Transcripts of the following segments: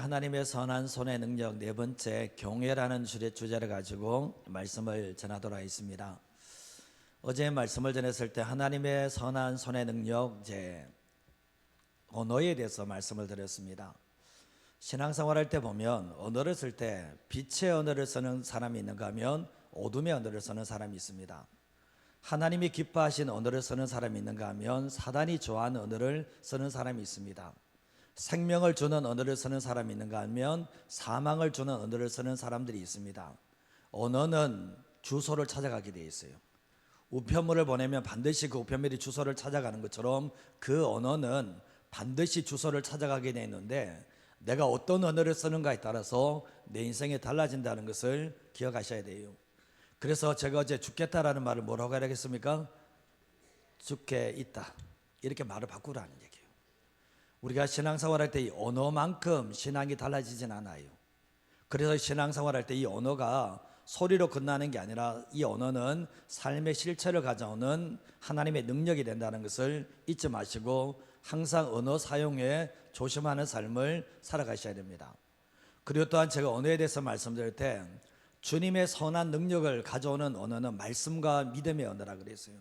하나님의 선한 손의 능력 네 번째 경외라는 주제를 가지고 말씀을 전하도록 하겠습니다. 어제 말씀을 전했을 때 하나님의 선한 손의 능력 언어에 대해서 말씀을 드렸습니다. 신앙생활할 때 보면 언어를 쓸 때 빛의 언어를 쓰는 사람이 있는가 하면 어둠의 언어를 쓰는 사람이 있습니다. 하나님이 기뻐하신 언어를 쓰는 사람이 있는가 하면 사단이 좋아하는 언어를 쓰는 사람이 있습니다. 생명을 주는 언어를 쓰는 사람이 있는가 하면 사망을 주는 언어를 쓰는 사람들이 있습니다. 언어는 주소를 찾아가게 되어 있어요. 우편물을 보내면 반드시 그 우편물이 주소를 찾아가는 것처럼 그 언어는 반드시 주소를 찾아가게 되어 있는데 내가 어떤 언어를 쓰는가에 따라서 내 인생이 달라진다는 것을 기억하셔야 돼요. 그래서 제가 어제 죽겠다라는 말을 뭐라고 하겠습니까? 죽게 있다, 이렇게 말을 바꾸라는 얘기예요. 우리가 신앙생활 할 때 이 언어만큼 신앙이 달라지진 않아요. 그래서 신앙생활 할 때 이 언어가 소리로 끝나는 게 아니라 이 언어는 삶의 실체를 가져오는 하나님의 능력이 된다는 것을 잊지 마시고 항상 언어 사용에 조심하는 삶을 살아가셔야 됩니다. 그리고 또한 제가 언어에 대해서 말씀드릴 때 주님의 선한 능력을 가져오는 언어는 말씀과 믿음의 언어라 그랬어요.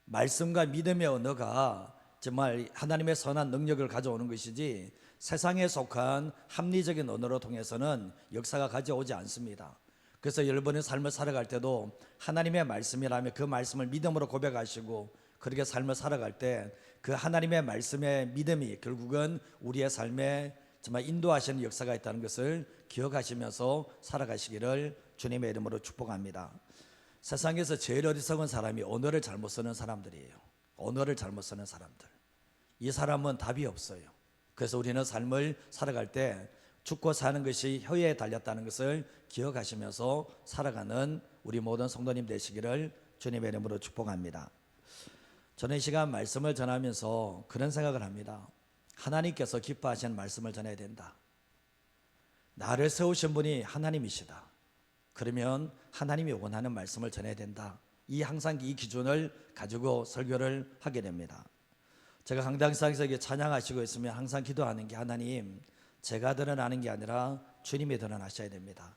말씀과 믿음의 언어가 정말 하나님의 선한 능력을 가져오는 것이지 세상에 속한 합리적인 언어로 통해서는 역사가 가져오지 않습니다. 그래서 여러분의 삶을 살아갈 때도 하나님의 말씀이라면 그 말씀을 믿음으로 고백하시고 그렇게 삶을 살아갈 때 그 하나님의 말씀의 믿음이 결국은 우리의 삶에 정말 인도하시는 역사가 있다는 것을 기억하시면서 살아가시기를 주님의 이름으로 축복합니다. 세상에서 제일 어리석은 사람이 언어를 잘못 쓰는 사람들이에요. 언어를 잘못 쓰는 사람들, 이 사람은 답이 없어요. 그래서 우리는 삶을 살아갈 때 죽고 사는 것이 혀에 달렸다는 것을 기억하시면서 살아가는 우리 모든 성도님 되시기를 주님의 이름으로 축복합니다. 저는 이 시간 말씀을 전하면서 그런 생각을 합니다. 하나님께서 기뻐하시는 말씀을 전해야 된다. 나를 세우신 분이 하나님이시다. 그러면 하나님이 원하는 말씀을 전해야 된다. 항상 이 기준을 가지고 설교를 하게 됩니다. 제가 강당상에서 찬양하시고 있으면 항상 기도하는 게 하나님, 제가 드러나는 게 아니라 주님이 드러나셔야 됩니다.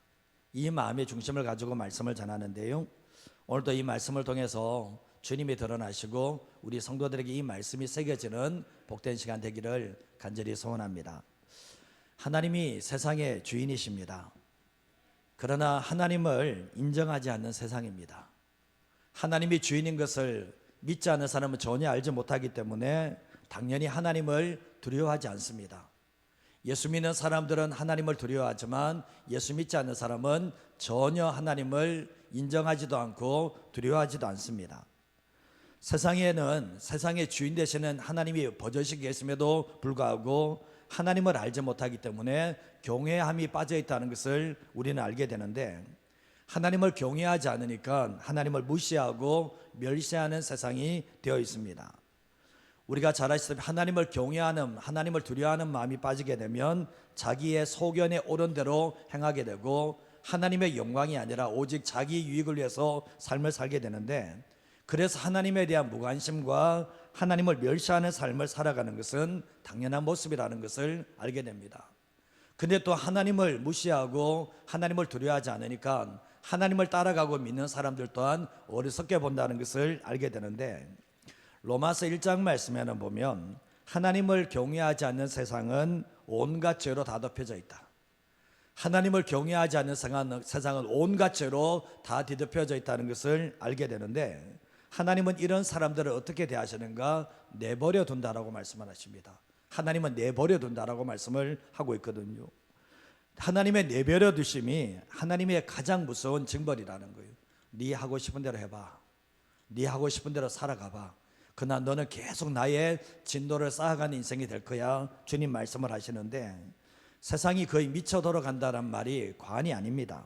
이 마음의 중심을 가지고 말씀을 전하는데요, 오늘도 이 말씀을 통해서 주님이 드러나시고 우리 성도들에게 이 말씀이 새겨지는 복된 시간 되기를 간절히 소원합니다. 하나님이 세상의 주인이십니다. 그러나 하나님을 인정하지 않는 세상입니다. 하나님이 주인인 것을 믿지 않는 사람은 전혀 알지 못하기 때문에 당연히 하나님을 두려워하지 않습니다. 예수 믿는 사람들은 하나님을 두려워하지만 예수 믿지 않는 사람은 전혀 하나님을 인정하지도 않고 두려워하지도 않습니다. 세상에는 세상의 주인 되시는 하나님이 버젓이 계심에도 불구하고 하나님을 알지 못하기 때문에 경외함이 빠져 있다는 것을 우리는 알게 되는데, 하나님을 경외하지 않으니까 하나님을 무시하고 멸시하는 세상이 되어 있습니다. 우리가 잘 아시다시피 하나님을 경외하는, 하나님을 두려워하는 마음이 빠지게 되면 자기의 소견에 옳은 대로 행하게 되고 하나님의 영광이 아니라 오직 자기 유익을 위해서 삶을 살게 되는데, 그래서 하나님에 대한 무관심과 하나님을 멸시하는 삶을 살아가는 것은 당연한 모습이라는 것을 알게 됩니다. 근데 또 하나님을 무시하고 하나님을 두려워하지 않으니까 하나님을 따라가고 믿는 사람들 또한 어리석게 본다는 것을 알게 되는데, 로마서 1장 말씀에는 보면 하나님을 경외하지 않는 세상은 온갖 죄로 다 덮여져 있다. 하나님을 경외하지 않는 세상은 온갖 죄로 다 뒤덮여져 있다는 것을 알게 되는데, 하나님은 이런 사람들을 어떻게 대하시는가? 내버려 둔다라고 말씀을 하십니다. 하나님은 내버려 둔다라고 말씀을 하고 있거든요. 하나님의 내버려 두심이 하나님의 가장 무서운 징벌이라는 거예요. 네 하고 싶은 대로 해봐, 네 하고 싶은 대로 살아가봐, 그러나 너는 계속 나의 진도를 쌓아가는 인생이 될 거야, 주님 말씀을 하시는데, 세상이 거의 미쳐 돌아간다는 말이 과언이 아닙니다.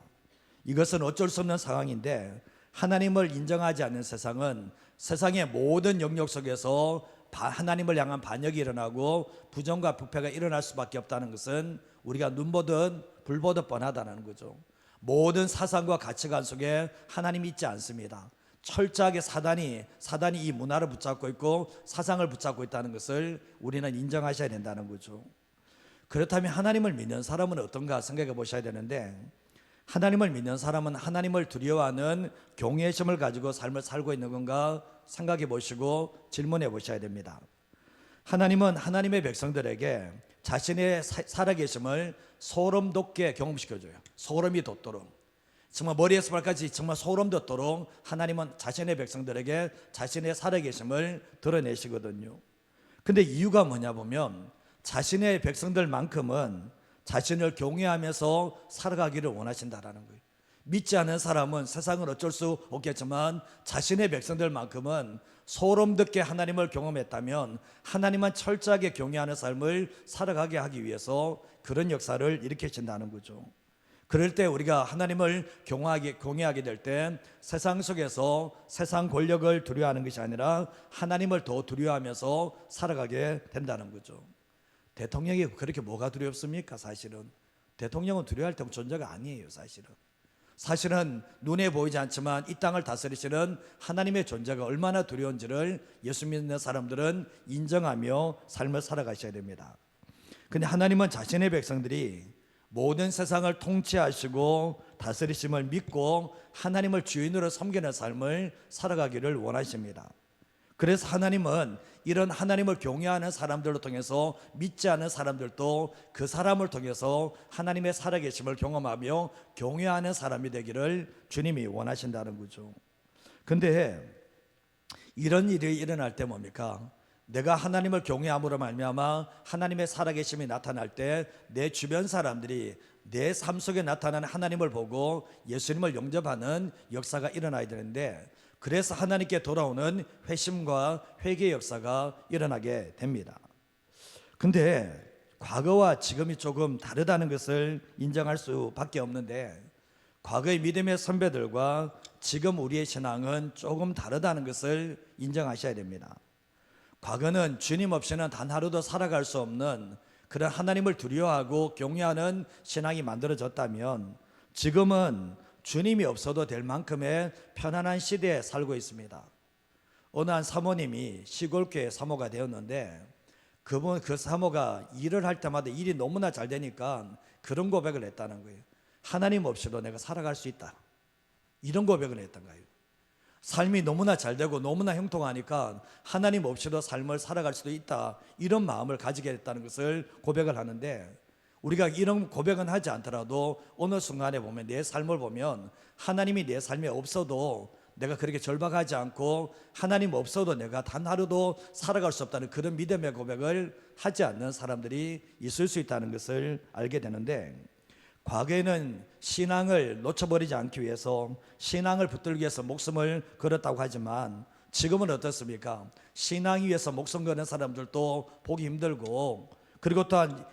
이것은 어쩔 수 없는 상황인데, 하나님을 인정하지 않는 세상은 세상의 모든 영역 속에서 하나님을 향한 반역이 일어나고 부정과 부패가 일어날 수밖에 없다는 것은 우리가 눈보듯 불보듯 뻔하다는 거죠. 모든 사상과 가치관 속에 하나님이 있지 않습니다. 철저하게 사단이 이 문화를 붙잡고 있고 사상을 붙잡고 있다는 것을 우리는 인정하셔야 된다는 거죠. 그렇다면 하나님을 믿는 사람은 어떤가 생각해 보셔야 되는데, 하나님을 믿는 사람은 하나님을 두려워하는 경외심을 가지고 삶을 살고 있는 건가 생각해 보시고 질문해 보셔야 됩니다. 하나님은 하나님의 백성들에게 자신의 살아계심을 소름 돋게 경험시켜줘요. 소름이 돋도록, 정말 머리에서 발까지 정말 소름 돋도록 하나님은 자신의 백성들에게 자신의 살아계심을 드러내시거든요. 근데 이유가 뭐냐 보면, 자신의 백성들만큼은 자신을 경외하면서 살아가기를 원하신다라는 거예요. 믿지 않은 사람은 세상은 어쩔 수 없겠지만 자신의 백성들만큼은 소름 돋게 하나님을 경험했다면 하나님만 철저하게 경외하는 삶을 살아가게 하기 위해서 그런 역사를 일으키신다는 거죠. 그럴 때 우리가 하나님을 경외하게 될 때 세상 속에서 세상 권력을 두려워하는 것이 아니라 하나님을 더 두려워하면서 살아가게 된다는 거죠. 대통령이 그렇게 뭐가 두렵습니까? 사실은 대통령은 두려워할 존재가 아니에요. 사실은 눈에 보이지 않지만 이 땅을 다스리시는 하나님의 존재가 얼마나 두려운지를 예수 믿는 사람들은 인정하며 삶을 살아가셔야 됩니다. 근데 하나님은 자신의 백성들이 모든 세상을 통치하시고 다스리심을 믿고 하나님을 주인으로 섬기는 삶을 살아가기를 원하십니다. 그래서 하나님은 이런 하나님을 경외하는 사람들을 통해서 믿지 않은 사람들도 그 사람을 통해서 하나님의 살아계심을 경험하며 경외하는 사람이 되기를 주님이 원하신다는 거죠. 근데 이런 일이 일어날 때 뭡니까? 내가 하나님을 경외함으로 말미암아 하나님의 살아계심이 나타날 때 내 주변 사람들이 내 삶 속에 나타나는 하나님을 보고 예수님을 영접하는 역사가 일어나야 되는데, 그래서 하나님께 돌아오는 회심과 회개의 역사가 일어나게 됩니다. 근데 과거와 지금이 조금 다르다는 것을 인정할 수밖에 없는데, 과거의 믿음의 선배들과 지금 우리의 신앙은 조금 다르다는 것을 인정하셔야 됩니다. 과거는 주님 없이는 단 하루도 살아갈 수 없는 그런 하나님을 두려워하고 경외하는 신앙이 만들어졌다면, 지금은 주님이 없어도 될 만큼의 편안한 시대에 살고 있습니다. 어느 한 사모님이 시골교회 사모가 되었는데, 그 사모가 일을 할 때마다 일이 너무나 잘 되니까 그런 고백을 했다는 거예요. 하나님 없이도 내가 살아갈 수 있다, 이런 고백을 했던 거예요. 삶이 너무나 잘 되고 너무나 형통하니까 하나님 없이도 삶을 살아갈 수도 있다, 이런 마음을 가지게 됐다는 것을 고백을 하는데, 우리가 이런 고백은 하지 않더라도 어느 순간에 보면 내 삶을 보면 하나님이 내 삶에 없어도 내가 그렇게 절박하지 않고 하나님 없어도 내가 단 하루도 살아갈 수 없다는 그런 믿음의 고백을 하지 않는 사람들이 있을 수 있다는 것을 알게 되는데, 과거에는 신앙을 놓쳐버리지 않기 위해서 신앙을 붙들기 위해서 목숨을 걸었다고 하지만 지금은 어떻습니까? 신앙 위해서 목숨 거는 사람들도 보기 힘들고, 그리고 또한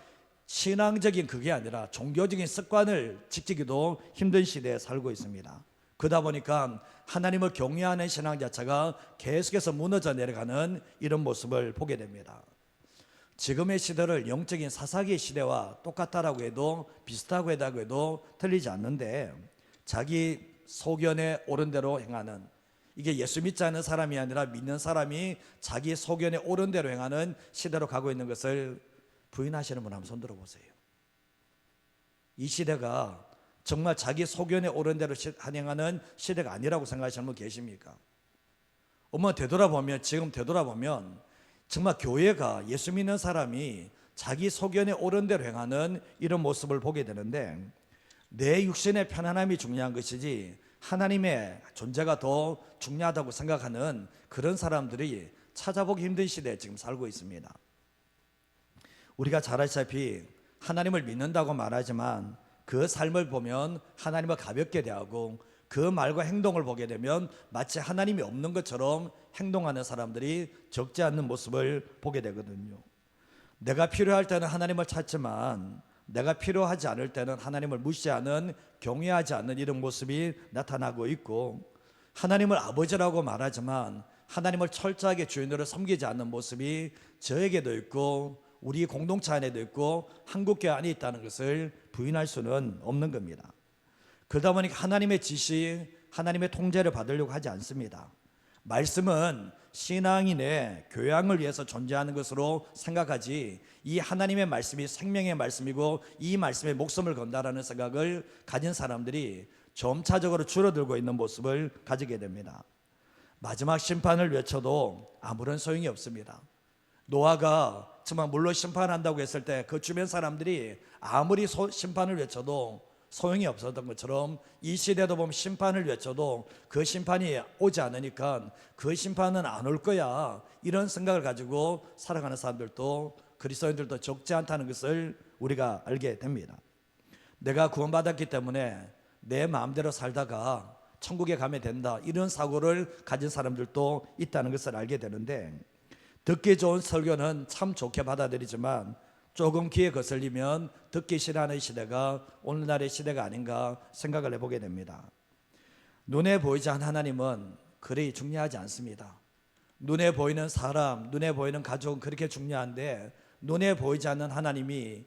신앙적인 그게 아니라 종교적인 습관을 지키기도 힘든 시대에 살고 있습니다. 그러다 보니까 하나님을 경외하는 신앙 자체가 계속해서 무너져 내려가는 이런 모습을 보게 됩니다. 지금의 시대를 영적인 사사기의 시대와 똑같다라고 해도, 비슷하고 해도 틀리지 않는데, 자기 소견에 옳은 대로 행하는, 이게 예수 믿지 않는 사람이 아니라 믿는 사람이 자기 소견에 옳은 대로 행하는 시대로 가고 있는 것을 부인하시는 분 한번 손 들어보세요. 이 시대가 정말 자기 소견에 옳은 대로 행하는 시대가 아니라고 생각하시는 분 계십니까? 지금 되돌아보면 정말 교회가, 예수 믿는 사람이 자기 소견에 옳은 대로 행하는 이런 모습을 보게 되는데, 내 육신의 편안함이 중요한 것이지 하나님의 존재가 더 중요하다고 생각하는 그런 사람들이 찾아보기 힘든 시대에 지금 살고 있습니다. 우리가 잘 아시다시피 하나님을 믿는다고 말하지만 그 삶을 보면 하나님을 가볍게 대하고, 그 말과 행동을 보게 되면 마치 하나님이 없는 것처럼 행동하는 사람들이 적지 않는 모습을 보게 되거든요. 내가 필요할 때는 하나님을 찾지만 내가 필요하지 않을 때는 하나님을 무시하는, 경외하지 않는 이런 모습이 나타나고 있고, 하나님을 아버지라고 말하지만 하나님을 철저하게 주인으로 섬기지 않는 모습이 저에게도 있고 우리 공동체 안에도 있고 한국교회 안에 있다는 것을 부인할 수는 없는 겁니다. 그러다 보니까 하나님의 지시, 하나님의 통제를 받으려고 하지 않습니다. 말씀은 신앙인의 교양을 위해서 존재하는 것으로 생각하지, 이 하나님의 말씀이 생명의 말씀이고 이 말씀에 목숨을 건다라는 생각을 가진 사람들이 점차적으로 줄어들고 있는 모습을 가지게 됩니다. 마지막 심판을 외쳐도 아무런 소용이 없습니다. 노아가 정말 물로 심판한다고 했을 때 그 주변 사람들이 아무리 심판을 외쳐도 소용이 없었던 것처럼, 이 시대도 보면 심판을 외쳐도 그 심판이 오지 않으니까 그 심판은 안 올 거야, 이런 생각을 가지고 살아가는 사람들도, 그리스도인들도 적지 않다는 것을 우리가 알게 됩니다. 내가 구원받았기 때문에 내 마음대로 살다가 천국에 가면 된다, 이런 사고를 가진 사람들도 있다는 것을 알게 되는데, 듣기 좋은 설교는 참 좋게 받아들이지만 조금 귀에 거슬리면 듣기 싫어하는 시대가 오늘날의 시대가 아닌가 생각을 해보게 됩니다. 눈에 보이지 않는 하나님은 그리 중요하지 않습니다. 눈에 보이는 사람, 눈에 보이는 가족은 그렇게 중요한데, 눈에 보이지 않는 하나님이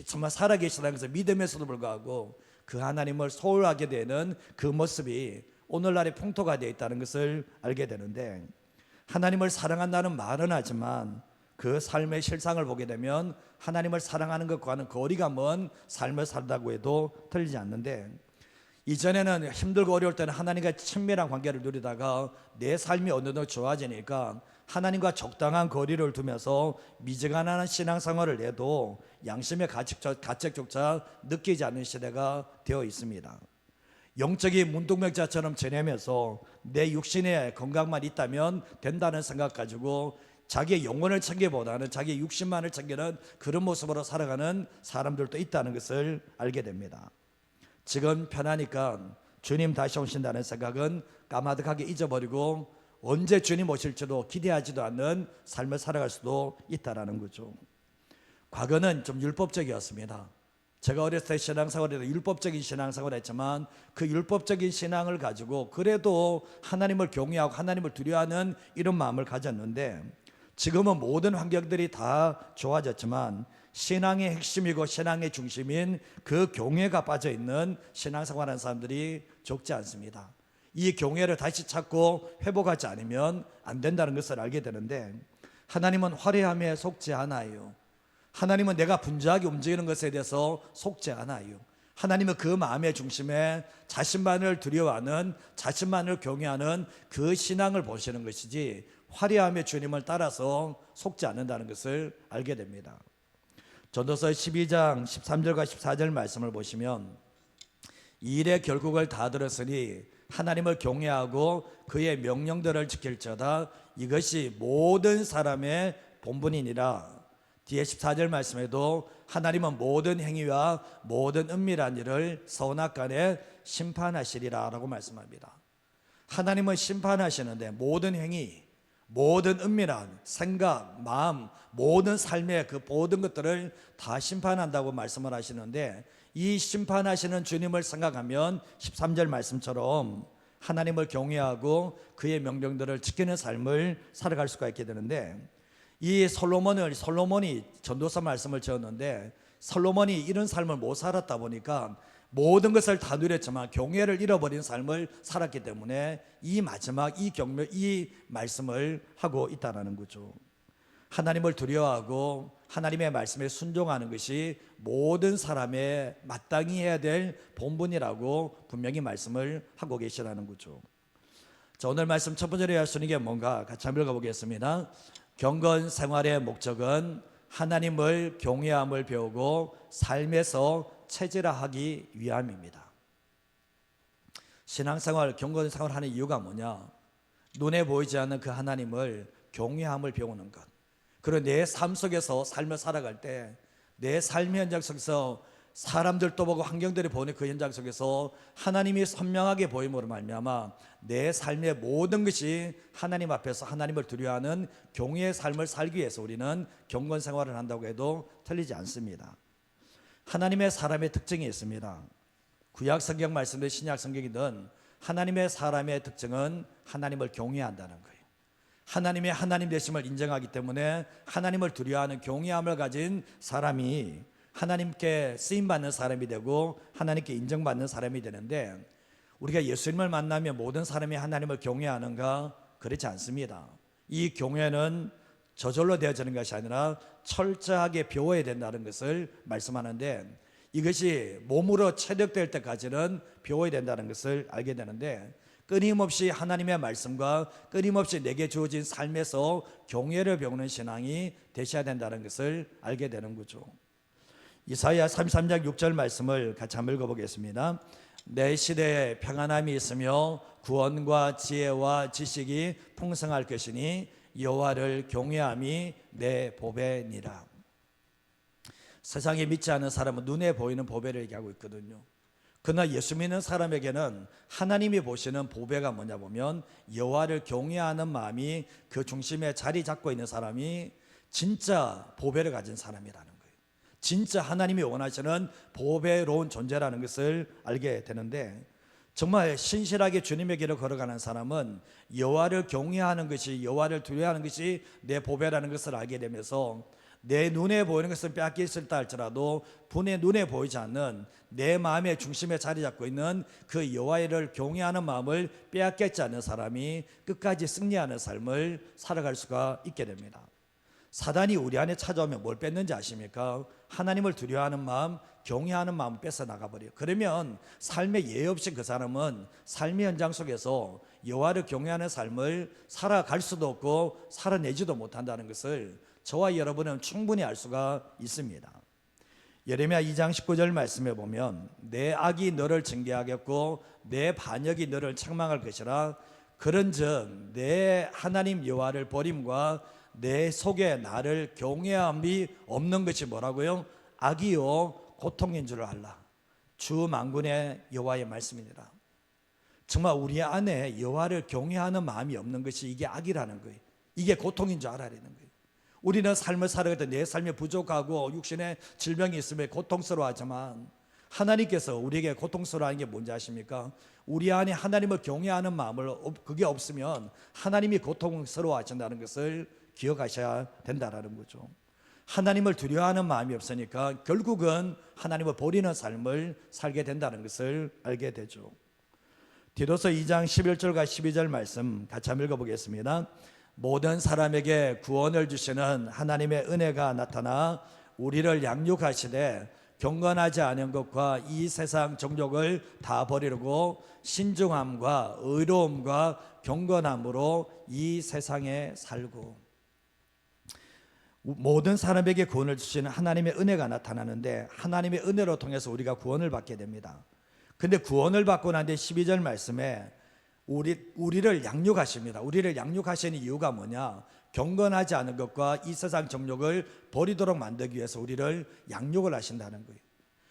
정말 살아계시다는 것을 믿음에서도 불구하고 그 하나님을 소홀하게 되는 그 모습이 오늘날의 풍토가 되어 있다는 것을 알게 되는데, 하나님을 사랑한다는 말은 하지만 그 삶의 실상을 보게 되면 하나님을 사랑하는 것과는 거리가 먼 삶을 산다고 해도 틀리지 않는데, 이전에는 힘들고 어려울 때는 하나님과 친밀한 관계를 누리다가 내 삶이 어느 정도 좋아지니까 하나님과 적당한 거리를 두면서 미지근한 신앙생활을 해도 양심의 가책조차 느끼지 않는 시대가 되어 있습니다. 영적인 문둥병자처럼 지내면서 내 육신의 건강만 있다면 된다는 생각 가지고 자기의 영혼을 챙기보다는 자기의 육신만을 챙기는 그런 모습으로 살아가는 사람들도 있다는 것을 알게 됩니다. 지금 편하니까 주님 다시 오신다는 생각은 까마득하게 잊어버리고 언제 주님 오실지도 기대하지도 않는 삶을 살아갈 수도 있다는 거죠. 과거는 좀 율법적이었습니다. 제가 어렸을 때 신앙생활에도 율법적인 신앙생활을 했지만 그 율법적인 신앙을 가지고 그래도 하나님을 경외하고 하나님을 두려워하는 이런 마음을 가졌는데, 지금은 모든 환경들이 다 좋아졌지만 신앙의 핵심이고 신앙의 중심인 그 경외가 빠져있는 신앙생활하는 사람들이 적지 않습니다. 이 경외를 다시 찾고 회복하지 않으면 안 된다는 것을 알게 되는데, 하나님은 화려함에 속지 않아요. 하나님은 내가 분주하게 움직이는 것에 대해서 속지 않아요. 하나님은 그 마음의 중심에 자신만을 두려워하는, 자신만을 경외하는 그 신앙을 보시는 것이지 화려함의 주님을 따라서 속지 않는다는 것을 알게 됩니다. 전도서 12장 13절과 14절 말씀을 보시면, 이 일의 결국을 다 들었으니 하나님을 경외하고 그의 명령들을 지킬지어다, 이것이 모든 사람의 본분이니라. 뒤에 14절 말씀에도 하나님은 모든 행위와 모든 은밀한 일을 선악간에 심판하시리라 라고 말씀합니다. 하나님은 심판하시는데 모든 행위, 모든 은밀한 생각, 마음, 모든 삶의 그 모든 것들을 다 심판한다고 말씀을 하시는데, 이 심판하시는 주님을 생각하면 13절 말씀처럼 하나님을 경외하고 그의 명령들을 지키는 삶을 살아갈 수가 있게 되는데, 이 솔로몬이 전도서 말씀을 지었는데, 솔로몬이 이런 삶을 못 살았다 보니까 모든 것을 다 누렸지만 경외를 잃어버린 삶을 살았기 때문에 이 마지막 이 말씀을 하고 있다는 거죠. 하나님을 두려워하고 하나님의 말씀에 순종하는 것이 모든 사람의 마땅히 해야 될 본분이라고 분명히 말씀을 하고 계시라는 거죠. 자, 오늘 말씀 첫 번째로 하시는 게 뭔가 같이 한번 읽어보겠습니다. 경건 생활의 목적은 하나님을 경외함을 배우고 삶에서 체질화하기 위함입니다. 신앙생활, 경건생활 하는 이유가 뭐냐? 눈에 보이지 않는 그 하나님을 경외함을 배우는 것. 그리고 내 삶 속에서 삶을 살아갈 때 내 삶의 현장 속에서 사람들도 보고 환경들이 보는 그 현장 속에서 하나님이 선명하게 보임으로 말미암아 내 삶의 모든 것이 하나님 앞에서 하나님을 두려워하는 경외의 삶을 살기 위해서 우리는 경건 생활을 한다고 해도 틀리지 않습니다. 하나님의 사람의 특징이 있습니다. 구약 성경 말씀도 신약 성경이든 하나님의 사람의 특징은 하나님을 경외한다는 거예요. 하나님의 하나님 되심을 인정하기 때문에 하나님을 두려워하는 경외함을 가진 사람이 하나님께 쓰임받는 사람이 되고 하나님께 인정받는 사람이 되는데, 우리가 예수님을 만나면 모든 사람이 하나님을 경외하는가? 그렇지 않습니다. 이 경외는 저절로 되어지는 것이 아니라 철저하게 배워야 된다는 것을 말씀하는데, 이것이 몸으로 체득될 때까지는 배워야 된다는 것을 알게 되는데, 끊임없이 하나님의 말씀과 끊임없이 내게 주어진 삶에서 경외를 배우는 신앙이 되셔야 된다는 것을 알게 되는 거죠. 이사야 33장 6절 말씀을 같이 한번 읽어보겠습니다. 내 시대에 평안함이 있으며 구원과 지혜와 지식이 풍성할 것이니 여호와를 경외함이 내 보배니라. 세상에 믿지 않는 사람은 눈에 보이는 보배를 얘기하고 있거든요. 그러나 예수 믿는 사람에게는 하나님이 보시는 보배가 뭐냐 보면 여호와를 경외하는 마음이 그 중심에 자리 잡고 있는 사람이 진짜 보배를 가진 사람이라는 거예요. 진짜 하나님이 원하시는 보배로운 존재라는 것을 알게 되는데, 정말 신실하게 주님의 길을 걸어가는 사람은 여호와를 경외하는 것이, 여호와를 두려워하는 것이 내 보배라는 것을 알게 되면서 내 눈에 보이는 것을 빼앗겼다 할지라도 분의 눈에 보이지 않는 내 마음의 중심에 자리 잡고 있는 그 여호와를 경외하는 마음을 빼앗겼지 않는 사람이 끝까지 승리하는 삶을 살아갈 수가 있게 됩니다. 사단이 우리 안에 찾아오면 뭘 뺏는지 아십니까? 하나님을 두려워하는 마음, 경외하는 마음 뺏어 나가버려요. 그러면 삶의 예의 없이 그 사람은 삶의 현장 속에서 여호와를 경외하는 삶을 살아갈 수도 없고 살아내지도 못한다는 것을 저와 여러분은 충분히 알 수가 있습니다. 예레미야 2장 19절 말씀에 보면 내 악이 너를 징계하겠고 내 반역이 너를 책망할 것이라. 그런즉 내 하나님 여호와를 버림과 내 속에 나를 경외함이 없는 것이 뭐라고요? 악이요 고통인 줄 알라. 주 만군의 여호와의 말씀이니라. 정말 우리 안에 여호와를 경외하는 마음이 없는 것이 이게 악이라는 거예요. 이게 고통인 줄 알아야 되는 거예요. 우리는 삶을 살아갈 때 내 삶이 부족하고 육신에 질병이 있으면 고통스러워하지만 하나님께서 우리에게 고통스러워하는 게 뭔지 아십니까? 우리 안에 하나님을 경외하는 마음을 그게 없으면 하나님이 고통스러워하신다는 것을 기억하셔야 된다는 거죠. 하나님을 두려워하는 마음이 없으니까 결국은 하나님을 버리는 삶을 살게 된다는 것을 알게 되죠. 디도서 2장 11절과 12절 말씀 같이 한번 읽어보겠습니다. 모든 사람에게 구원을 주시는 하나님의 은혜가 나타나 우리를 양육하시되 경건하지 않은 것과 이 세상 정욕을 다 버리고 신중함과 의로움과 경건함으로 이 세상에 살고. 모든 사람에게 구원을 주시는 하나님의 은혜가 나타나는데 하나님의 은혜로 통해서 우리가 구원을 받게 됩니다. 근데 구원을 받고 난 뒤 12절 말씀에 우리를 양육하십니다. 우리를 양육하시는 이유가 뭐냐? 경건하지 않은 것과 이 세상 정욕을 버리도록 만들기 위해서 우리를 양육을 하신다는 거예요.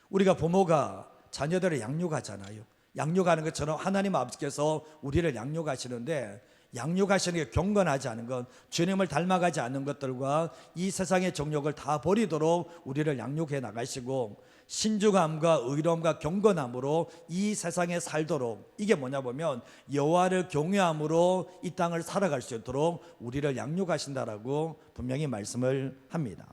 우리가 부모가 자녀들을 양육하잖아요. 양육하는 것처럼 하나님 아버지께서 우리를 양육하시는데, 양육하시는 게 경건하지 않은 것, 주님을 닮아가지 않는 것들과 이 세상의 정욕을 다 버리도록 우리를 양육해 나가시고, 신중함과 의로움과 경건함으로 이 세상에 살도록, 이게 뭐냐 보면 여호와를 경외함으로 이 땅을 살아갈 수 있도록 우리를 양육하신다라고 분명히 말씀을 합니다.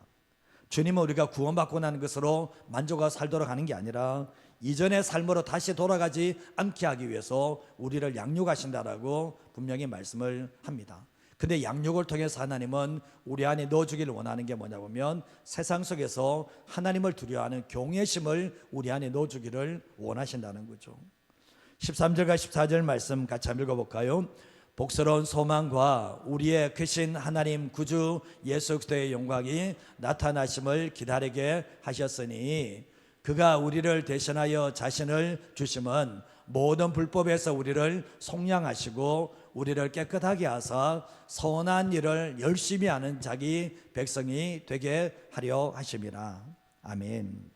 주님은 우리가 구원받고 나는 것으로 만족하고 살도록 하는 게 아니라 이전의 삶으로 다시 돌아가지 않게 하기 위해서 우리를 양육하신다라고 분명히 말씀을 합니다. 근데 양육을 통해서 하나님은 우리 안에 넣어주기를 원하는 게 뭐냐 보면 세상 속에서 하나님을 두려워하는 경외심을 우리 안에 넣어주기를 원하신다는 거죠. 13절과 14절 말씀 같이 한번 읽어볼까요? 복스러운 소망과 우리의 크신 하나님 구주 예수 그리스도의 영광이 나타나심을 기다리게 하셨으니 그가 우리를 대신하여 자신을 주심은 모든 불법에서 우리를 속량하시고 우리를 깨끗하게 하사 선한 일을 열심히 하는 자기 백성이 되게 하려 하심이라. 아멘.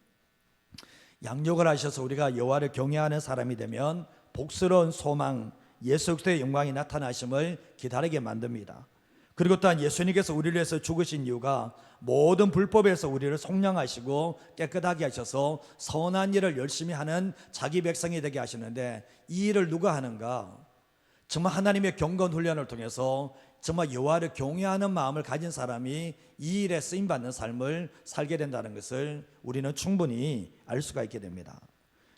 양육을 하셔서 우리가 여호와를 경외하는 사람이 되면 복스러운 소망, 예수 그리스도의 영광이 나타나심을 기다리게 만듭니다. 그리고 또한 예수님께서 우리를 위해서 죽으신 이유가 모든 불법에서 우리를 속량하시고 깨끗하게 하셔서 선한 일을 열심히 하는 자기 백성이 되게 하시는데, 이 일을 누가 하는가? 정말 하나님의 경건 훈련을 통해서 정말 여호와를 경외하는 마음을 가진 사람이 이 일에 쓰임받는 삶을 살게 된다는 것을 우리는 충분히 알 수가 있게 됩니다.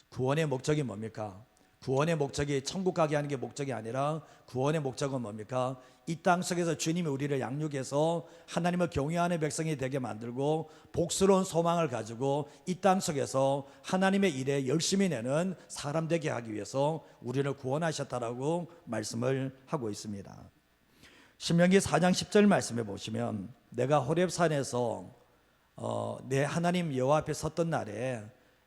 구원의 목적이 뭡니까? 구원의 목적이 천국 가게 하는 게 목적이 아니라 구원의 목적은 뭡니까? 이 땅 속에서 주님이 우리를 양육해서 하나님을 경외하는 백성이 되게 만들고 복스러운 소망을 가지고 이 땅 속에서 하나님의 일에 열심히 내는 사람 되게 하기 위해서 우리를 구원하셨다라고 말씀을 하고 있습니다. 신명기 4장 10절 말씀에 보시면 내가 호렙산에서 내 하나님 여호와 앞에 섰던 날에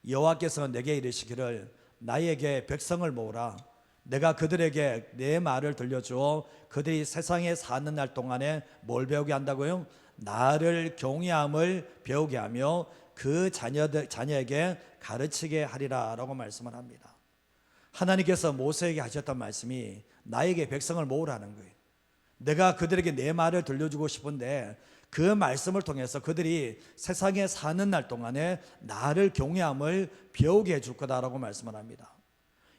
여호와께서 내게 이르시기를 나에게 백성을 모으라. 내가 그들에게 내 말을 들려주어 그들이 세상에 사는 날 동안에 뭘 배우게 한다고요? 나를 경외함을 배우게 하며 그 자녀에게 가르치게 하리라 라고 말씀을 합니다. 하나님께서 모세에게 하셨던 말씀이 나에게 백성을 모으라는 거예요. 내가 그들에게 내 말을 들려주고 싶은데 그 말씀을 통해서 그들이 세상에 사는 날 동안에 나를 경외함을 배우게 해줄 거다라고 말씀을 합니다.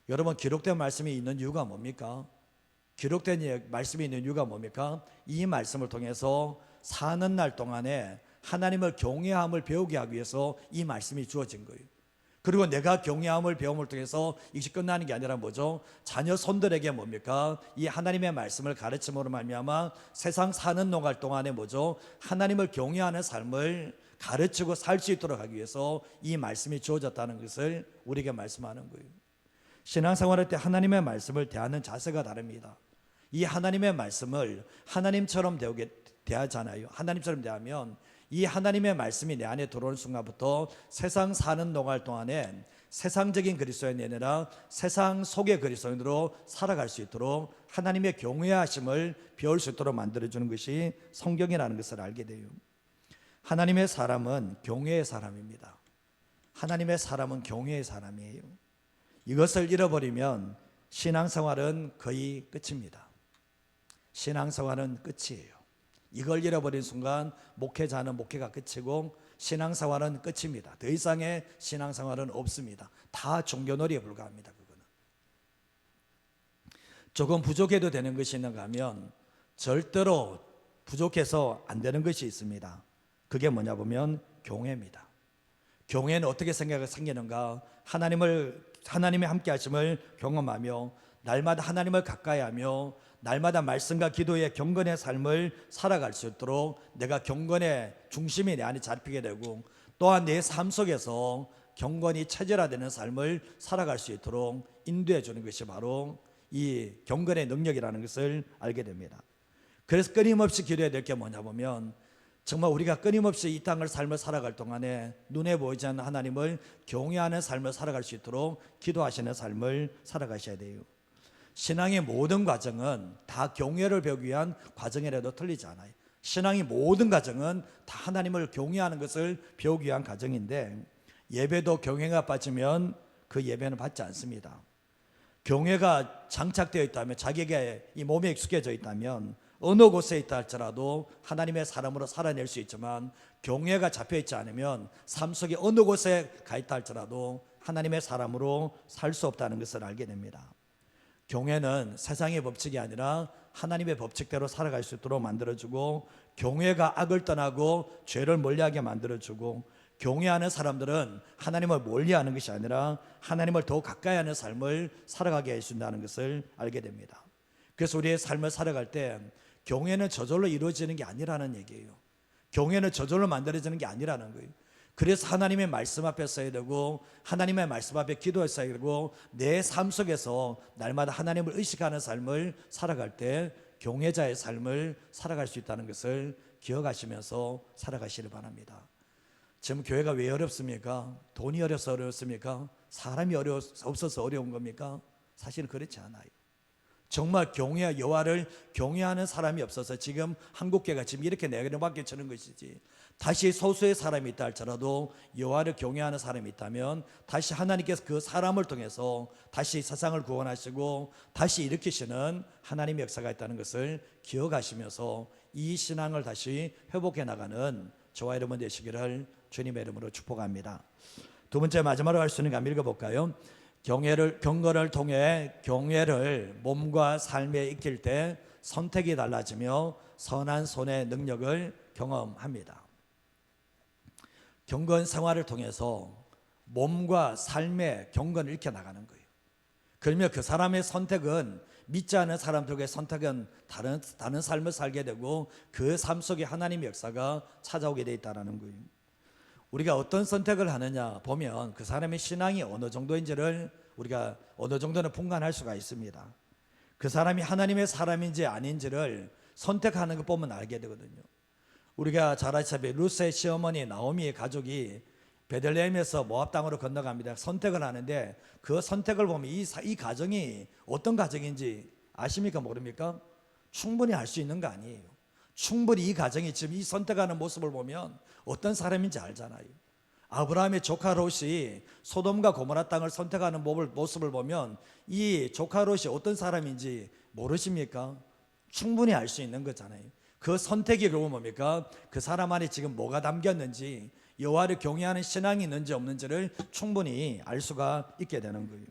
여러분, 기록된 말씀이 있는 이유가 뭡니까? 기록된 말씀이 있는 이유가 뭡니까? 이 말씀을 통해서 사는 날 동안에 하나님을 경외함을 배우게 하기 위해서 이 말씀이 주어진 거예요. 그리고 내가 경외함을 배움을 통해서 이것이 끝나는 게 아니라 뭐죠? 자녀 손들에게 뭡니까? 이 하나님의 말씀을 가르침으로 말미암아 세상 사는 농활 동안에 뭐죠? 하나님을 경외하는 삶을 가르치고 살 수 있도록 하기 위해서 이 말씀이 주어졌다는 것을 우리에게 말씀하는 거예요. 신앙생활할 때 하나님의 말씀을 대하는 자세가 다릅니다. 이 하나님의 말씀을 하나님처럼 대하잖아요. 하나님처럼 대하면 이 하나님의 말씀이 내 안에 들어오는 순간부터 세상 사는 농활 동안에 세상적인 그리스도인이 아니라 세상 속의 그리스도인으로 살아갈 수 있도록 하나님의 경외하심을 배울 수 있도록 만들어주는 것이 성경이라는 것을 알게 돼요. 하나님의 사람은 경외의 사람입니다. 하나님의 사람은 경외의 사람이에요. 이것을 잃어버리면 신앙생활은 거의 끝입니다. 신앙생활은 끝이에요. 이걸 잃어버린 순간 목회자는 목회가 끝이고 신앙생활은 끝입니다. 더 이상의 신앙생활은 없습니다. 다 종교놀이에 불과합니다. 그거는 조금 부족해도 되는 것이 있는가 하면 절대로 부족해서 안 되는 것이 있습니다. 그게 뭐냐 보면 경외입니다. 경외는 어떻게 생기는가? 하나님의 함께 하심을 경험하며 날마다 하나님을 가까이 하며 날마다 말씀과 기도의 경건의 삶을 살아갈 수 있도록 내가 경건의 중심이 내 안에 잡히게 되고 또한 내 삶 속에서 경건이 체질화되는 삶을 살아갈 수 있도록 인도해 주는 것이 바로 이 경건의 능력이라는 것을 알게 됩니다. 그래서 끊임없이 기도해야 될 게 뭐냐 보면 정말 우리가 끊임없이 이 땅을 삶을 살아갈 동안에 눈에 보이지 않는 하나님을 경외하는 삶을 살아갈 수 있도록 기도하시는 삶을 살아가셔야 돼요. 신앙의 모든 과정은 다 경외를 배우기 위한 과정이라도 틀리지 않아요. 신앙의 모든 과정은 다 하나님을 경외하는 것을 배우기 위한 과정인데 예배도 경외가 빠지면 그 예배는 받지 않습니다. 경외가 장착되어 있다면 자기에게 이 몸에 익숙해져 있다면 어느 곳에 있다 할지라도 하나님의 사람으로 살아낼 수 있지만 경외가 잡혀있지 않으면 삶 속에 어느 곳에 가 있다 할지라도 하나님의 사람으로 살 수 없다는 것을 알게 됩니다. 경외는 세상의 법칙이 아니라 하나님의 법칙대로 살아갈 수 있도록 만들어주고 경외가 악을 떠나고 죄를 멀리하게 만들어주고 경외하는 사람들은 하나님을 멀리하는 것이 아니라 하나님을 더 가까이 하는 삶을 살아가게 해준다는 것을 알게 됩니다. 그래서 우리의 삶을 살아갈 때 경외는 저절로 이루어지는 게 아니라는 얘기예요. 경외는 저절로 만들어지는 게 아니라는 거예요. 그래서 하나님의 말씀 앞에 서야 되고 하나님의 말씀 앞에 기도했어야 되고 내 삶 속에서 날마다 하나님을 의식하는 삶을 살아갈 때 경외자의 삶을 살아갈 수 있다는 것을 기억하시면서 살아가시길 바랍니다. 지금 교회가 왜 어렵습니까? 돈이 어려서 어렵습니까? 사람이 없어서 어려운 겁니까? 사실은 그렇지 않아요. 정말 여호와를 경외하는 사람이 없어서 지금 한국교회가 지금 이렇게 내려박혀 치는 것이지, 다시 소수의 사람이 있다 할지라도 여호와를 경외하는 사람이 있다면 다시 하나님께서 그 사람을 통해서 다시 세상을 구원하시고 다시 일으키시는 하나님의 역사가 있다는 것을 기억하시면서 이 신앙을 다시 회복해 나가는 저와 여러분 되시기를 주님의 이름으로 축복합니다. 두 번째 마지막으로 할 수 있는 거 한번 읽어볼까요? 경건을 통해 경외를 몸과 삶에 익힐 때 선택이 달라지며 선한 손의 능력을 경험합니다. 경건 생활을 통해서 몸과 삶의 경건을 익혀 나가는 거예요. 그러면 그 사람의 선택은, 믿지 않은 사람들과의 선택은 다른 삶을 살게 되고 그 삶 속에 하나님의 역사가 찾아오게 돼 있다는 거예요. 우리가 어떤 선택을 하느냐 보면 그 사람의 신앙이 어느 정도인지를 우리가 어느 정도는 분간할 수가 있습니다. 그 사람이 하나님의 사람인지 아닌지를 선택하는 것 보면 알게 되거든요. 우리가 잘 아시다시피 루스의 시어머니 나오미의 가족이 베들레헴에서 모압 땅으로 건너갑니다. 선택을 하는데 그 선택을 보면 이 가정이 어떤 가정인지 아십니까? 모릅니까? 충분히 알 수 있는 거 아니에요. 충분히 이 가정이 지금 이 선택하는 모습을 보면 어떤 사람인지 알잖아요. 아브라함의 조카 롯이 소돔과 고모라 땅을 선택하는 모습을 보면 이 조카 롯이 어떤 사람인지 모르십니까? 충분히 알 수 있는 거잖아요. 그 선택이 그러면 뭡니까? 그 사람 안에 지금 뭐가 담겼는지, 여호와를 경외하는 신앙이 있는지 없는지를 충분히 알 수가 있게 되는 거예요.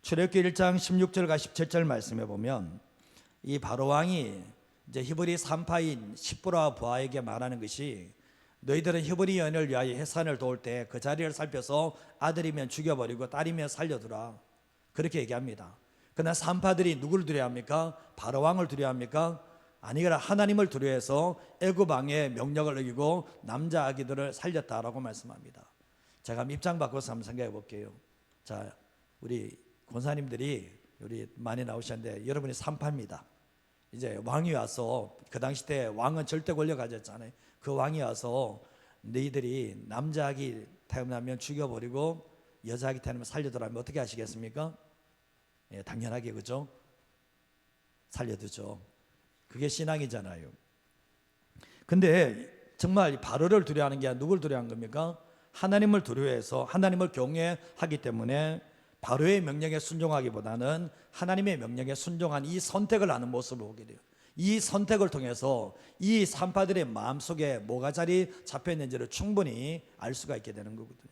출애굽기 1장 16절과 17절 말씀해 보면 이 바로 왕이 이제 히브리 산파인 시브라 부하에게 말하는 것이, 너희들은 히브리 여인을 위하여 해산을 도울 때 그 자리를 살펴서 아들이면 죽여버리고 딸이면 살려두라, 그렇게 얘기합니다. 그러나 산파들이 누구를 두려워합니까? 바로 왕을 두려워합니까? 아니거나 하나님을 두려워해서 애굽 왕의 명령을 어기고 남자 아기들을 살렸다라고 말씀합니다. 제가 입장 바꿔서 한번 생각해 볼게요. 자, 우리 권사님들이 우리 많이 나오셨는데 여러분이 산파입니다. 이제 왕이 와서, 그 당시 때 왕은 절대 권력 가졌잖아요. 그 왕이 와서 너희들이 남자 아기 태어나면 죽여버리고 여자 아기 태어나면 살려두라면 어떻게 하시겠습니까? 예, 당연하게, 그죠? 살려두죠. 그게 신앙이잖아요. 근데 정말 바로를 두려워하는 게 아니라 누굴 두려워하는 겁니까? 하나님을 두려워해서 하나님을 경외하기 때문에 바로의 명령에 순종하기보다는 하나님의 명령에 순종한 이 선택을 하는 모습을 보게 돼요. 이 선택을 통해서 이 산파들의 마음속에 뭐가 자리 잡혀 있는지를 충분히 알 수가 있게 되는 거거든요.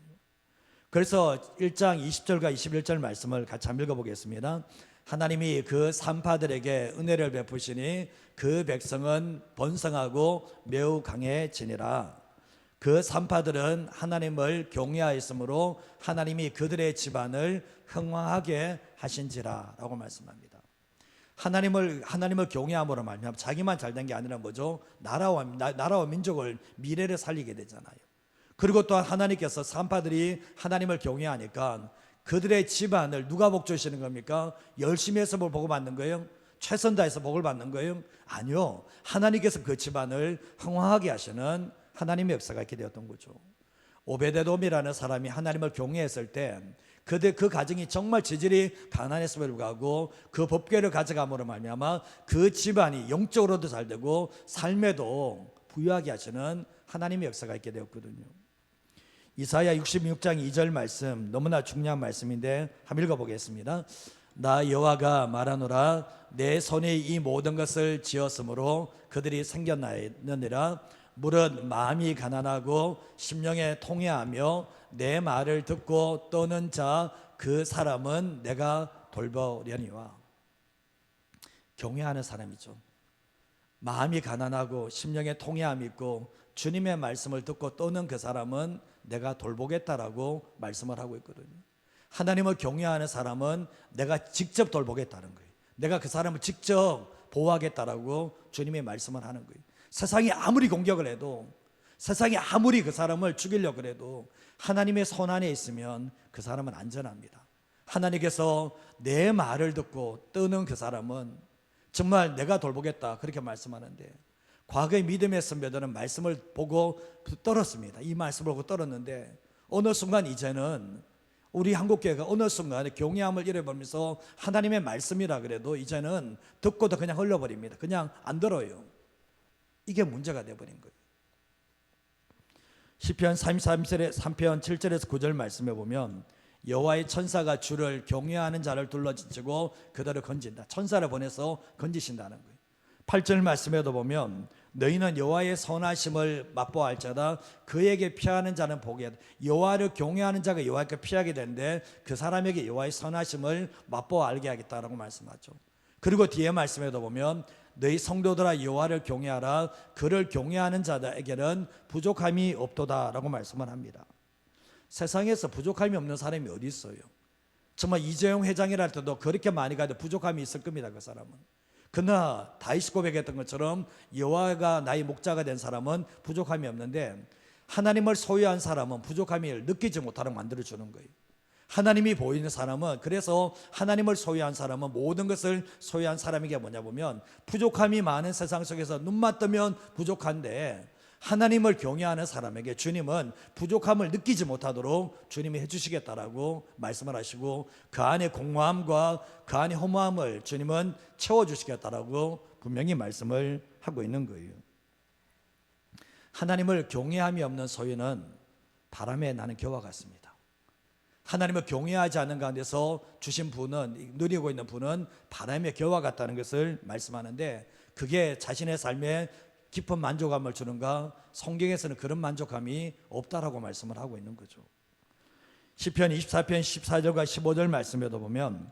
그래서 1장 20절과 21절 말씀을 같이 한번 읽어보겠습니다. 하나님이 그 산파들에게 은혜를 베푸시니 그 백성은 번성하고 매우 강해지니라. 그 산파들은 하나님을 경외하였으므로 하나님이 그들의 집안을 흥왕하게 하신지라 라고 말씀합니다. 하나님을 경외함으로 말미암아 자기만 잘된 게 아니라 뭐죠? 나라와 민족을, 미래를 살리게 되잖아요. 그리고 또한 하나님께서 산파들이 하나님을 경외하니까 그들의 집안을 누가 복주시는 겁니까? 열심히 해서 복을 받는 거예요? 최선 다해서 복을 받는 거예요? 아니요. 하나님께서 그 집안을 흥왕하게 하시는 하나님의 역사가 있게 되었던 거죠. 오베데돔이라는 사람이 하나님을 경외했을 때 그 가정이 정말 지질이 가난했음에도 불구하고 그 법궤를 가져감으로 말미암아 그 집안이 영적으로도 잘 되고 삶에도 부유하게 하시는 하나님의 역사가 있게 되었거든요. 이사야 66장 2절 말씀, 너무나 중요한 말씀인데 한번 읽어보겠습니다. 나 여호와가 말하노라, 내 손이 이 모든 것을 지었으므로 그들이 생겼나이느니라. 물은 마음이 가난하고 심령에 통회하며 내 말을 듣고 떠는 자 그 사람은 내가 돌보려니와. 경외하는 사람이죠. 마음이 가난하고 심령에 통회함이 있고 주님의 말씀을 듣고 떠는 그 사람은 내가 돌보겠다라고 말씀을 하고 있거든요. 하나님을 경외하는 사람은 내가 직접 돌보겠다는 거예요. 내가 그 사람을 직접 보호하겠다라고 주님의 말씀을 하는 거예요. 세상이 아무리 공격을 해도, 세상이 아무리 그 사람을 죽이려고 해도 하나님의 손 안에 있으면 그 사람은 안전합니다. 하나님께서 내 말을 듣고 떠는 그 사람은 정말 내가 돌보겠다, 그렇게 말씀하는데, 과거의 믿음의 선배들은 말씀을 보고 떨었습니다. 이 말씀을 보고 떨었는데 어느 순간 이제는 우리 한국교회가 어느 순간에 경외함을 잃어버리면서 하나님의 말씀이라 그래도 이제는 듣고도 그냥 흘려버립니다. 그냥 안 들어요. 이게 문제가 되어버린 거예요. 시편 33절에 3편 7절에서 9절 말씀해 보면 여호와의 천사가 주를 경외하는 자를 둘러지치고 그들을 건진다. 천사를 보내서 건지신다는 거예요. 8절 말씀에도 보면 너희는 여호와의 선하심을 맛보아할지어다 그에게 피하는 자는 복이야. 여호와를 경외하는 자가 여호와께 피하게 되는데 그 사람에게 여호와의 선하심을 맛보아 알게 하겠다라고 말씀하죠. 그리고 뒤에 말씀에도 보면 너희 성도들아 여호와를 경외하라 그를 경외하는 자들에게는 부족함이 없도다라고 말씀을 합니다. 세상에서 부족함이 없는 사람이 어디 있어요? 정말 이재용 회장이라 할때도 그렇게 많이 가도 부족함이 있을 겁니다. 그 사람은. 그러나 다윗이 고백했던 것처럼 여호와가 나의 목자가 된 사람은 부족함이 없는데, 하나님을 소유한 사람은 부족함을 느끼지 못하도록 만들어주는 거예요. 하나님이 보이는 사람은, 그래서 하나님을 소유한 사람은 모든 것을 소유한 사람이게 뭐냐 보면, 부족함이 많은 세상 속에서 눈만 뜨면 부족한데, 하나님을 경외하는 사람에게 주님은 부족함을 느끼지 못하도록 주님이 해주시겠다라고 말씀을 하시고, 그 안에 공허함과 그 안에 허무함을 주님은 채워주시겠다라고 분명히 말씀을 하고 있는 거예요. 하나님을 경외함이 없는 소유는 바람에 나는 겨와 같습니다. 하나님을 경외하지 않는 가운데서 주신 분은, 누리고 있는 분은 바람의 겨와 같다는 것을 말씀하는데, 그게 자신의 삶에 깊은 만족감을 주는가? 성경에서는 그런 만족감이 없다라고 말씀을 하고 있는 거죠. 시편 24편 14절과 15절 말씀에도 보면,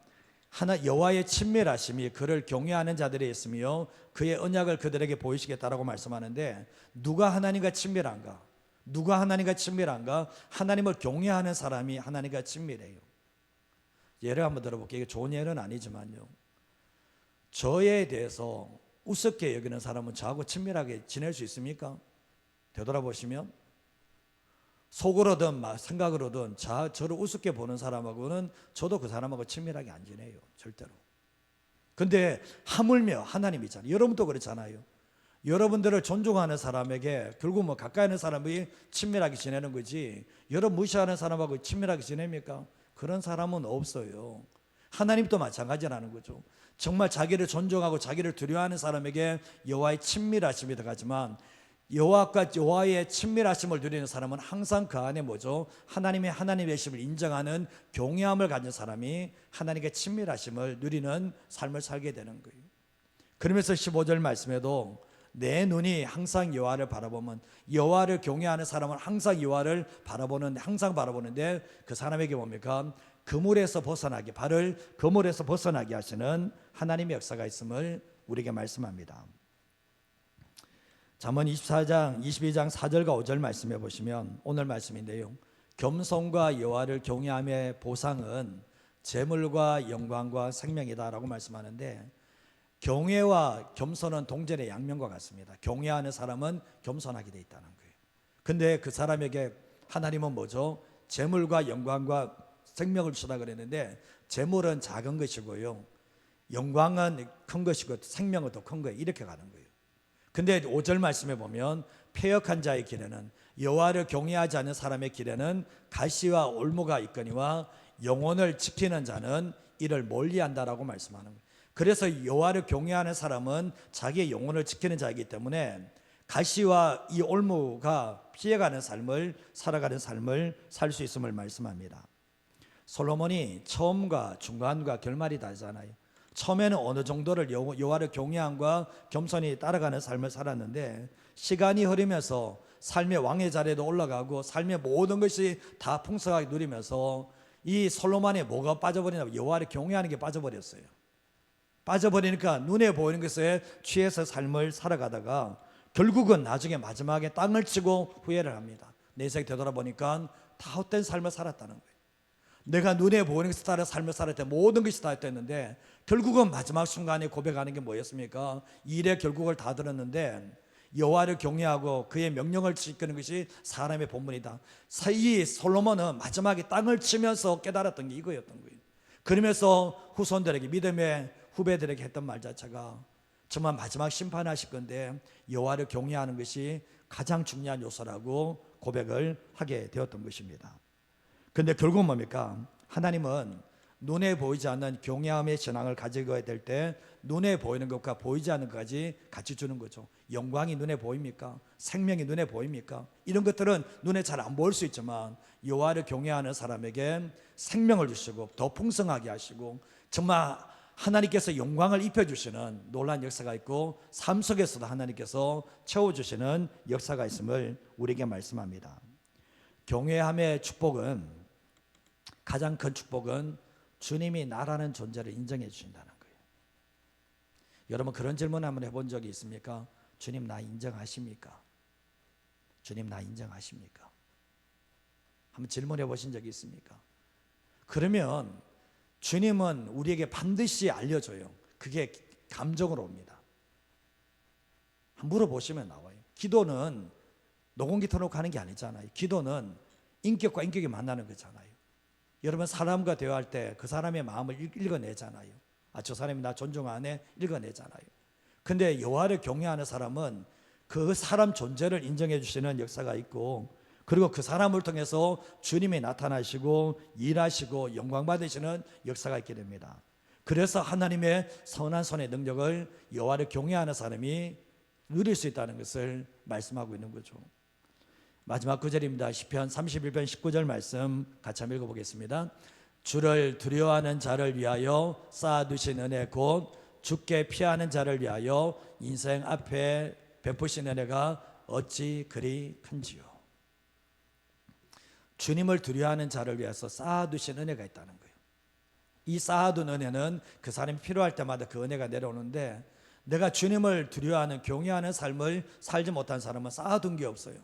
여호와의 친밀하심이 그를 경외하는 자들에 있으며 그의 언약을 그들에게 보이시겠다라고 말씀하는데, 누가 하나님과 친밀한가? 누가 하나님과 친밀한가? 하나님을 경외하는 사람이 하나님과 친밀해요. 예를 한번 들어볼게요. 이게 좋은 예는 아니지만요, 저에 대해서 우습게 여기는 사람은 저하고 친밀하게 지낼 수 있습니까? 되돌아보시면 속으로든 생각으로든 저를 우습게 보는 사람하고는 저도 그 사람하고 친밀하게 안 지내요. 절대로. 근데 하물며 하나님이잖아요. 여러분도 그렇잖아요. 여러분들을 존중하는 사람에게 결국 가까이 있는 사람이 친밀하게 지내는 거지, 여러분 무시하는 사람하고 친밀하게 지냅니까? 그런 사람은 없어요. 하나님도 마찬가지라는 거죠. 정말 자기를 존중하고 자기를 두려워하는 사람에게 여호와의 친밀하심이 들어가지만, 여호와의 친밀하심을 누리는 사람은 항상 그 안에 뭐죠? 하나님의 하나님이심을 인정하는 경외함을 가진 사람이 하나님의 친밀하심을 누리는 삶을 살게 되는 거예요. 그러면서 15절 말씀에도 내 눈이 항상 여호와를 바라보면, 여호와를 경외하는 사람은 항상 여호와를 항상 바라보는데, 그 사람에게 뭡니까? 그물에서 벗어나게, 발을 그물에서 벗어나게 하시는 하나님의 역사가 있음을 우리에게 말씀합니다. 잠언 22장 4절과 5절 말씀해 보시면 오늘 말씀인데요, 겸손과 여호와를 경외함의 보상은 재물과 영광과 생명이다라고 말씀하는데, 경외와 겸손은 동전의 양면과 같습니다. 경외하는 사람은 겸손하게 돼 있다는 거예요. 근데 그 사람에게 하나님은 뭐죠? 재물과 영광과 생명을 주다 그랬는데, 재물은 작은 것이고요, 영광은 큰 것이고 생명은 더 큰 거예요. 이렇게 가는 거예요. 근데 5절 말씀에 보면, 패역한 자의 길에는, 여호와를 경외하지 않는 사람의 길에는 가시와 올무가 있거니와 영혼을 지키는 자는 이를 멀리한다라고 말씀하는 거예요. 그래서 여호와를 경외하는 사람은 자기의 영혼을 지키는 자이기 때문에 가시와 이 올무가 피해가는 삶을, 살아가는 삶을 살 수 있음을 말씀합니다. 솔로몬이 처음과 중간과 결말이 다르잖아요. 처음에는 어느 정도를 여호와를 경외함과 겸손히 따라가는 삶을 살았는데, 시간이 흐르면서 삶의 왕의 자리에도 올라가고 삶의 모든 것이 다 풍성하게 누리면서 이 솔로몬의 뭐가 빠져버리냐면 여호와를 경외하는 게 빠져버렸어요. 빠져버리니까 눈에 보이는 것에 취해서 삶을 살아가다가 결국은 나중에 마지막에 땅을 치고 후회를 합니다. 내 인생 되돌아보니까 다 헛된 삶을 살았다는 거예요. 내가 눈에 보이는 것을 따라 삶을 살을 때 모든 것이 다 됐는데, 결국은 마지막 순간에 고백하는 게 뭐였습니까? 일의 결국을 다 들었는데 여호와를 경외하고 그의 명령을 지키는 것이 사람의 본분이다. 이 솔로몬은 마지막에 땅을 치면서 깨달았던 게 이거였던 거예요. 그러면서 후손들에게, 믿음의 후배들에게 했던 말 자체가, 정말 마지막 심판하실 건데 여호와를 경외하는 것이 가장 중요한 요소라고 고백을 하게 되었던 것입니다. 그런데 결국은 뭡니까? 하나님은 눈에 보이지 않는 경외함의 신앙을 가지고 될 때 눈에 보이는 것과 보이지 않는 것까지 같이 주는 거죠. 영광이 눈에 보입니까? 생명이 눈에 보입니까? 이런 것들은 눈에 잘 안 보일 수 있지만 여호와를 경외하는 사람에게 생명을 주시고 더 풍성하게 하시고, 정말 하나님께서 영광을 입혀주시는 놀라운 역사가 있고, 삶 속에서도 하나님께서 채워주시는 역사가 있음을 우리에게 말씀합니다. 경외함의 축복은, 가장 큰 축복은 주님이 나라는 존재를 인정해 주신다는 거예요. 여러분 그런 질문 한번 해본 적이 있습니까? 주님 나 인정하십니까? 주님 나 인정하십니까? 한번 질문해 보신 적이 있습니까? 그러면 주님은 우리에게 반드시 알려줘요. 그게 감정으로 옵니다. 한번 물어보시면 나와요. 기도는 녹음기 틀어놓고 하는 게 아니잖아요. 기도는 인격과 인격이 만나는 거잖아요. 여러분 사람과 대화할 때 그 사람의 마음을 읽어내잖아요. 아, 저 사람이 나 존중하네, 읽어내잖아요. 근데 여호와를 경외하는 사람은 그 사람 존재를 인정해 주시는 역사가 있고, 그리고 그 사람을 통해서 주님이 나타나시고 일하시고 영광 받으시는 역사가 있게 됩니다. 그래서 하나님의 선한 손의 능력을 여호와를 경외하는 사람이 누릴 수 있다는 것을 말씀하고 있는 거죠. 마지막 구절입니다. 시편 31편 19절 말씀 같이 한번 읽어보겠습니다. 주를 두려워하는 자를 위하여 쌓아두신 은혜 곧 주께 피하는 자를 위하여 인생 앞에 베푸신 은혜가 어찌 그리 큰지요. 주님을 두려워하는 자를 위해서 쌓아두신 은혜가 있다는 거예요. 이 쌓아둔 은혜는 그 사람이 필요할 때마다 그 은혜가 내려오는데, 내가 주님을 두려워하는 경외하는 삶을 살지 못한 사람은 쌓아둔 게 없어요.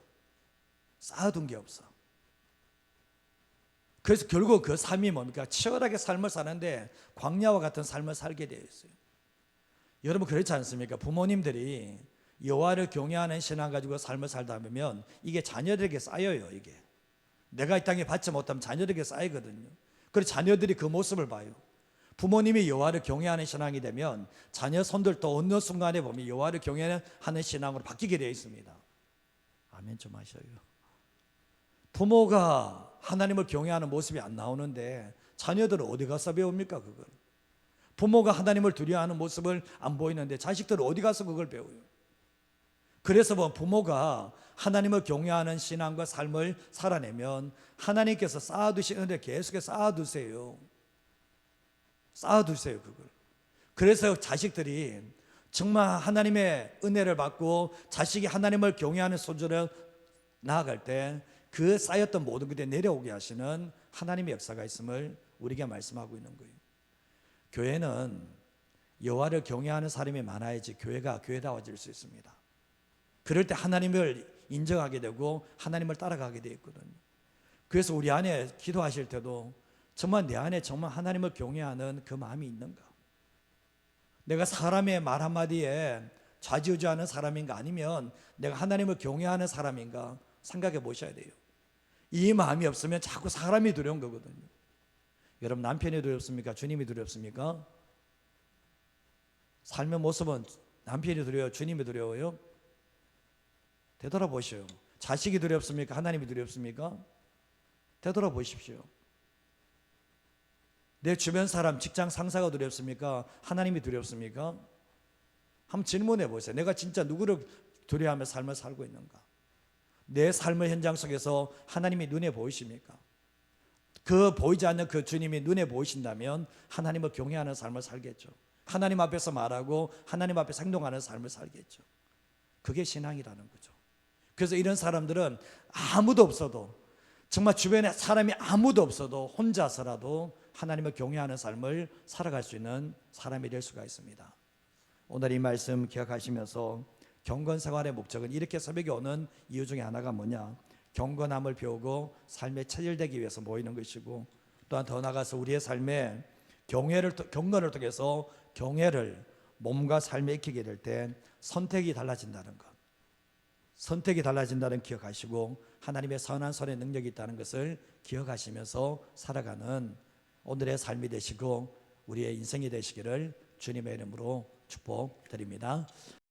쌓아둔 게 없어. 그래서 결국 그 삶이 뭡니까? 치열하게 삶을 사는데 광야와 같은 삶을 살게 되어 있어요. 여러분 그렇지 않습니까? 부모님들이 여호와를 경외하는 신앙 가지고 삶을 살다 보면 이게 자녀들에게 쌓여요. 이게 내가 이 땅에 받지 못하면 자녀들에게 쌓이거든요. 그래서 자녀들이 그 모습을 봐요. 부모님이 여호와를 경외하는 신앙이 되면 자녀 손들도 어느 순간에 보면 여호와를 경외하는 신앙으로 바뀌게 되어 있습니다. 아멘 좀 하셔요. 부모가 하나님을 경외하는 모습이 안 나오는데 자녀들은 어디 가서 배웁니까? 그걸. 부모가 하나님을 두려워하는 모습을 안 보이는데 자식들은 어디 가서 그걸 배워요? 그래서 뭐 부모가 하나님을 경외하는 신앙과 삶을 살아내면 하나님께서 쌓아두신 은혜 계속해서 쌓아두세요. 쌓아두세요 그걸. 그래서 자식들이 정말 하나님의 은혜를 받고 자식이 하나님을 경외하는 소절을 나아갈 때 그 쌓였던 모든 것들이 내려오게 하시는 하나님의 역사가 있음을 우리에게 말씀하고 있는 거예요. 교회는 여호와를 경외하는 사람이 많아야지 교회가 교회다워질 수 있습니다. 그럴 때 하나님을 인정하게 되고 하나님을 따라가게 되어 있거든요. 그래서 우리 안에 기도하실 때도 정말 내 안에 정말 하나님을 경외하는 그 마음이 있는가? 내가 사람의 말 한마디에 좌지우지하는 사람인가, 아니면 내가 하나님을 경외하는 사람인가 생각해 보셔야 돼요. 이 마음이 없으면 자꾸 사람이 두려운 거거든요. 여러분 남편이 두렵습니까? 주님이 두렵습니까? 삶의 모습은 남편이 두려워요? 주님이 두려워요? 되돌아보시오. 자식이 두렵습니까? 하나님이 두렵습니까? 되돌아보십시오. 내 주변 사람, 직장 상사가 두렵습니까? 하나님이 두렵습니까? 한번 질문해 보세요. 내가 진짜 누구를 두려워하며 삶을 살고 있는가? 내 삶의 현장 속에서 하나님이 눈에 보이십니까? 그 보이지 않는 그 주님이 눈에 보이신다면 하나님을 경외하는 삶을 살겠죠. 하나님 앞에서 말하고 하나님 앞에서 행동하는 삶을 살겠죠. 그게 신앙이라는 거죠. 그래서 이런 사람들은 아무도 없어도, 정말 주변에 사람이 아무도 없어도 혼자서라도 하나님을 경외하는 삶을 살아갈 수 있는 사람이 될 수가 있습니다. 오늘 이 말씀 기억하시면서 경건 생활의 목적은 이렇게 새벽에 오는 이유 중에 하나가 뭐냐? 경건함을 배우고 삶에 체질되기 위해서 모이는 것이고, 또한 더 나아가서 우리의 삶에 경건을 통해서 경외를 몸과 삶에 익히게 될 때 선택이 달라진다는 것, 선택이 달라진다는 기억하시고 하나님의 선한 손의 능력이 있다는 것을 기억하시면서 살아가는 오늘의 삶이 되시고 우리의 인생이 되시기를 주님의 이름으로 축복드립니다.